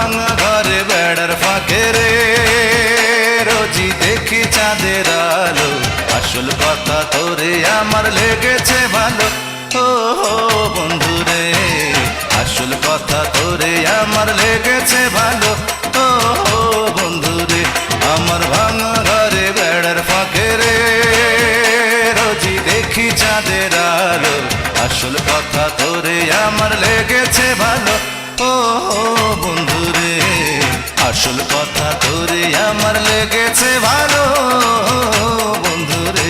ভাঙা ঘরে বেড়ার ফাঁকে রে রোজি দেখি চাঁদের আলো, আসল কথা তোরে আমার লেগেছে ভালো। ও বন্ধু রে আসল কথা তোরে আমার লেগেছে ভালো। ও বন্ধু রে আমার ভাঙা ঘরে বেড়ার ফাঁকে রে রোজি দেখি চাঁদের আলো, আসল কথা তোরে আমার লেগেছে ভালো। ও বন্ধু রে আসল কথা তোরে আমার লেগেছে ভালো বন্ধু রে।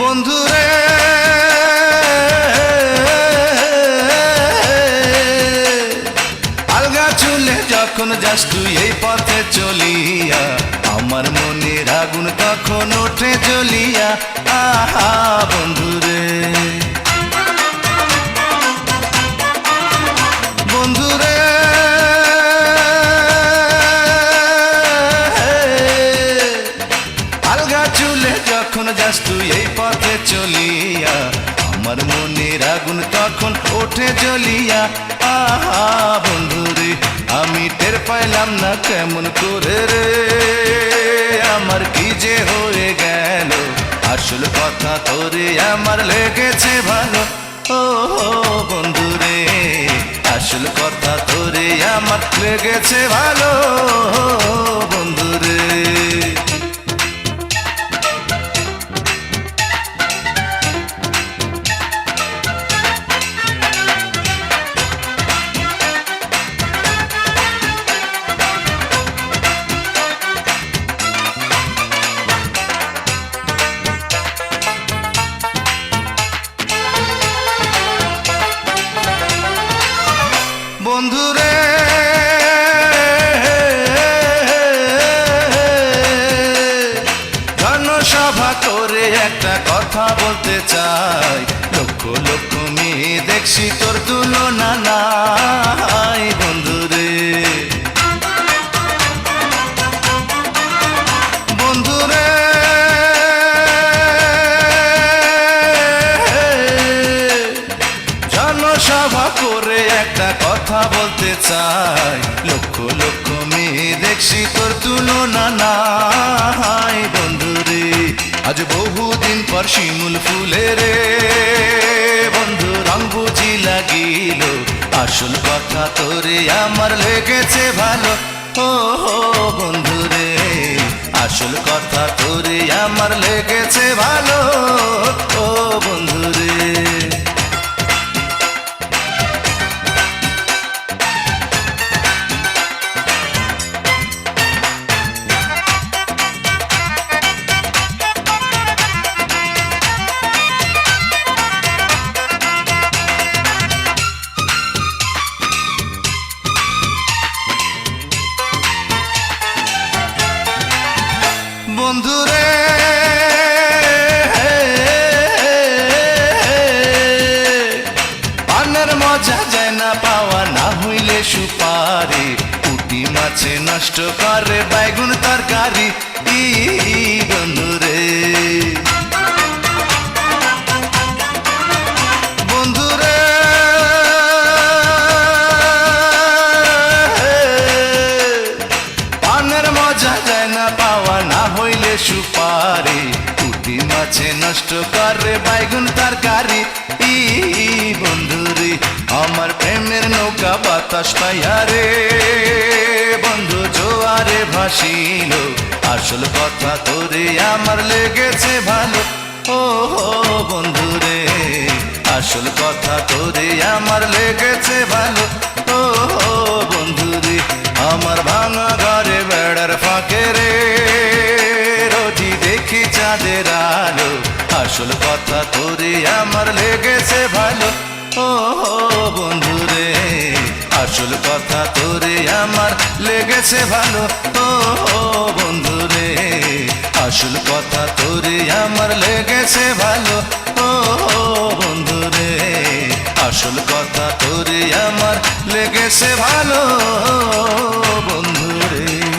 বন্ধুরে আলগা চুলে যখন যাস তুই এই পথে চলিয়া, আমার মনের আগুন তখন ওঠে জ্বলিয়া। আহা বন্ধুরে বন্ধুরে আলগা চুলে যখন যাস তুই এই পথে চলিয়া, আমার মনের আগুন তখন ওঠে জ্বলিয়া। আহা বন্ধুরে আমি টের পাইলাম না কেমন করে রে আমার কি যে হয়ে গেল, আসল কথা তোরে আমার লেগেছে ভালো। ও বন্ধুরে আসল কথা তোরে আমার লেগেছে ভালো বন্ধুরে। বন্ধুরে জনসভা করে একটা কথা বলতে চাই, লক্ষ লক্ষ মেয়ে দেখছি তোর তুলনা নাই বন্ধুরে। বন্ধুরে জনসভা করে একটা কথা বলতে চাই, লক্ষ লক্ষ মেয়ে দেখছি তোর তুলনা নাই বন্ধুরে। আজ বহুদিন পর শিমুল ফুলে রে বন্ধু রং বুঝি লাগিল, আসল কথা তোরে আমার লেগেছে ভালো। ও বন্ধুরে আসল কথা তোরে আমার লেগেছে ভালো। ও বন্ধুরে বন্ধুরে পানের মজা যায় না পাওয়া, না হইলে সুপারি পুঁটি মাছে নষ্ট করে বাইগুন তরকারি। বন্ধুরে বন্ধুরে পানের মজা যায় না পাওয়া, না হইলে সুপারি পুঁটি মাছে নষ্ট করে বাইগুন তরকারি। বন্ধুরে আমার প্রেমের নৌকা বাতাস পাইয়া রে বন্ধু জোয়ারে ভাসিল, আসল কথা তোরে আমার লেগেছে ভালো। ও বন্ধুরে আসল কথা তোরে আমার লেগেছে ভালো। ও বন্ধুরে আমার ভাঙা ঘরে বেড়ার ফাঁকে রে রোজি দেখি চাঁদের আলো, আসল কথা তোরে আমার লেগেছে ভালো। ও বন্ধুরে আসল কথা তোরে আমার লেগেছে ভালো। ও বন্ধুরে আসল কথা তোরে আমার লেগেছে ভালো ও বন্ধু রে, আসল কথা তোরে আমার লেগেছে ভালো বন্ধু রে।